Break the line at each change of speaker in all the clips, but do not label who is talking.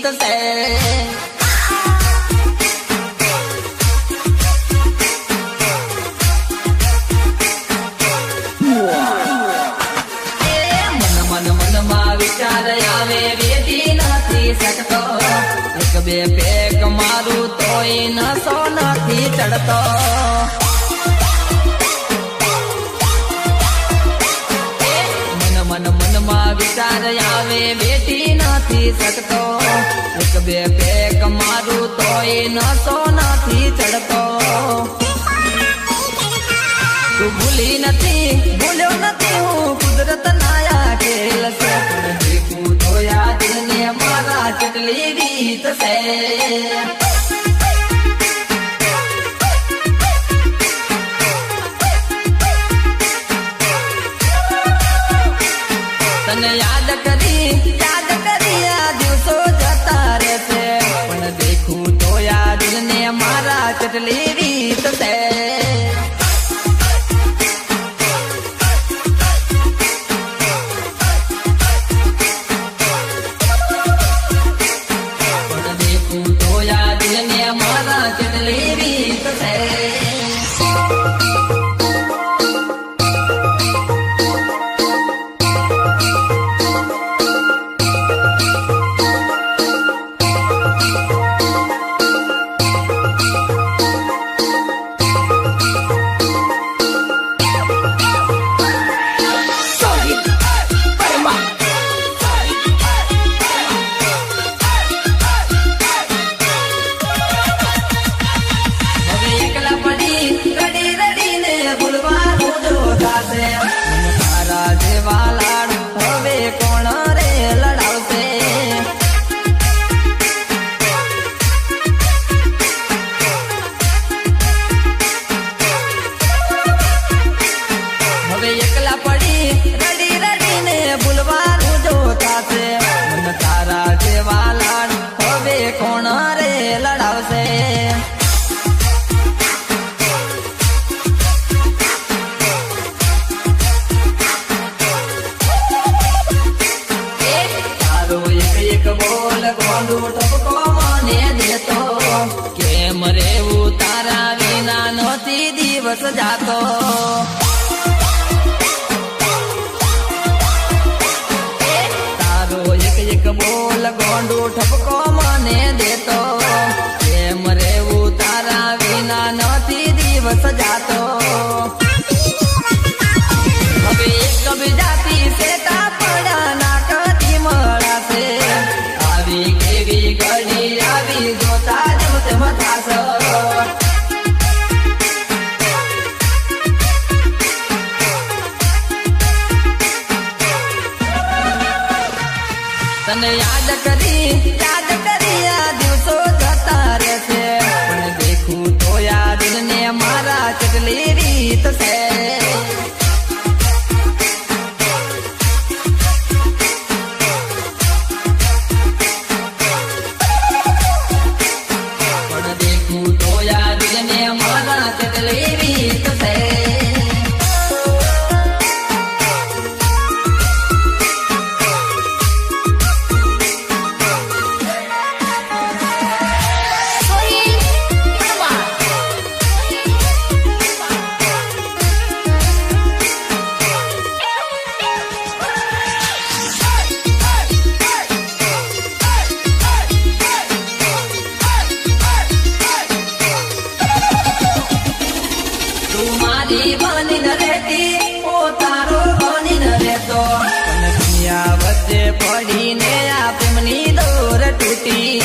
રીત છે. મનમાં વિચાર આવે વેધી નથી શકતો, એક બે પેક મારું તોય નસો નથી ચડતો. મનમાં વિચાર આવે વેઠી નથી શકતો, એક બે પેક મારું તોય નસો નથી ચડતો. તું ભૂલી નથી ભૂલ્યો નથી હું કુદરત નાયા ખેલ છે, પણ દેખું તો યાદ ને મારા કેટલી રીત છે. તને યાદ કરી આ દિવસો જતા રહેશે, પણ દેખું તો યાદ ને મારા કેટલી રીત છે. કેમ રેવું તારા વિના નહોતી દિવસ જાતો, તારો એક બોલ ગોંડું ઠપકો મને દેતો. કેમ રેવું તારા વિના નહોતી દિવસ જાતો. હવે એક બીજાથી સેટા પડ્યા ના કદી મળાશે, આવી કેવી ઘડી આવી જોતા જોત મથાસ. તને યાદ કરી આ દિવસો જતા રહેશે, પણ દેખું તો યાદ ને મારા કેટલી રીત છે. પડીને આ પ્રેમની દોર તૂટી,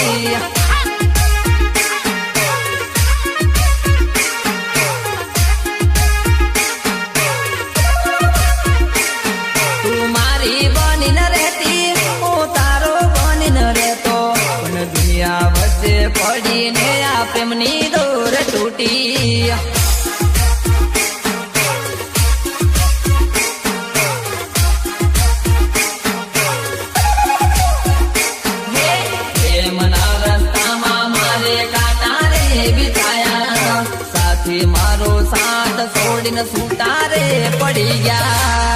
તું મારી બનીને રહેતી હું તારો બનીને રહેતો, પણ દુનિયા વચ્ચે પડીને આ પ્રેમની દોર તૂટી. મારો સાથ છોડીને સુતારે પડી ગયા,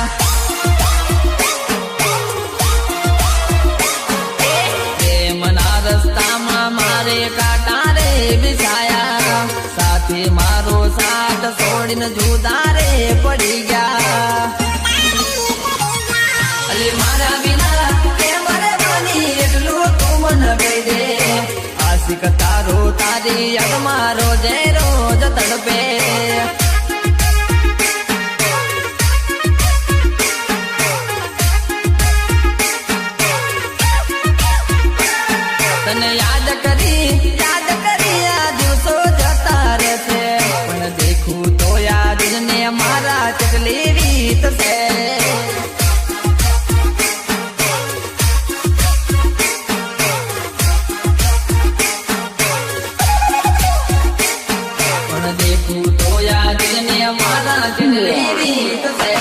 પ્રેમના છોડીને જુદા રે પડી ગયા. અલી મારા વિના કેમ રે બની એટલું તું મને કહી દે. આશિક તારો તારી યાદમાં રોજે રોજ તડપે. તને યાદ કરી આ દિવસો જતા રહેશે. પણ દેખું તો યાદ ને મારા ચકલી રીત છે. પણ દેખું તો યાદ ને મારા ચકલી રીત છે.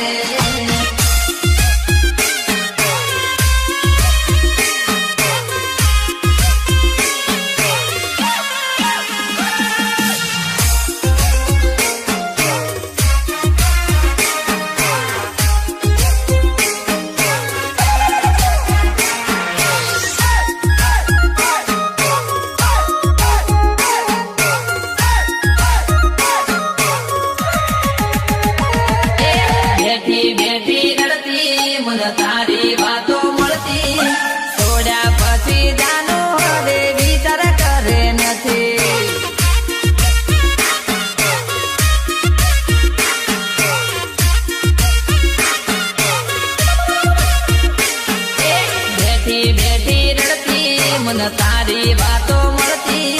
બેઠી રડતી મને તારી વાતો મળતી. છોડ્યા પછી જાનો હવે વિચાર કરે નથી. બેઠી રડતી મને તારી વાતો મળતી.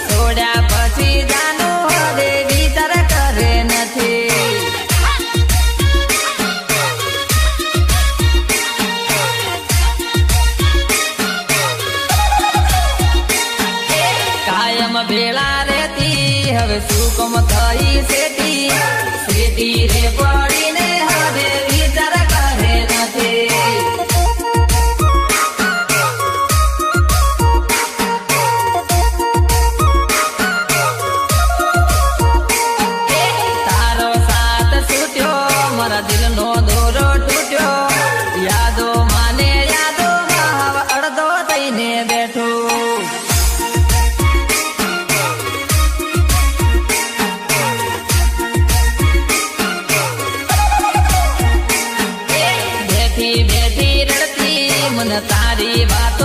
છોડ્યા પછી જાનો હવે વિચાર કરે નથી. ભેળા રહેતી હવે શું કમ થઈ સેટી રે પડીને હવે વિચાર કરે નથી. તારો સાથ છૂટ્યો મારા દિલનો દોરો તૂટ્યો. યાદો માને યાદોમાં અડધો થઈને બેઠું. બેઠી રડતી મને તારી વાત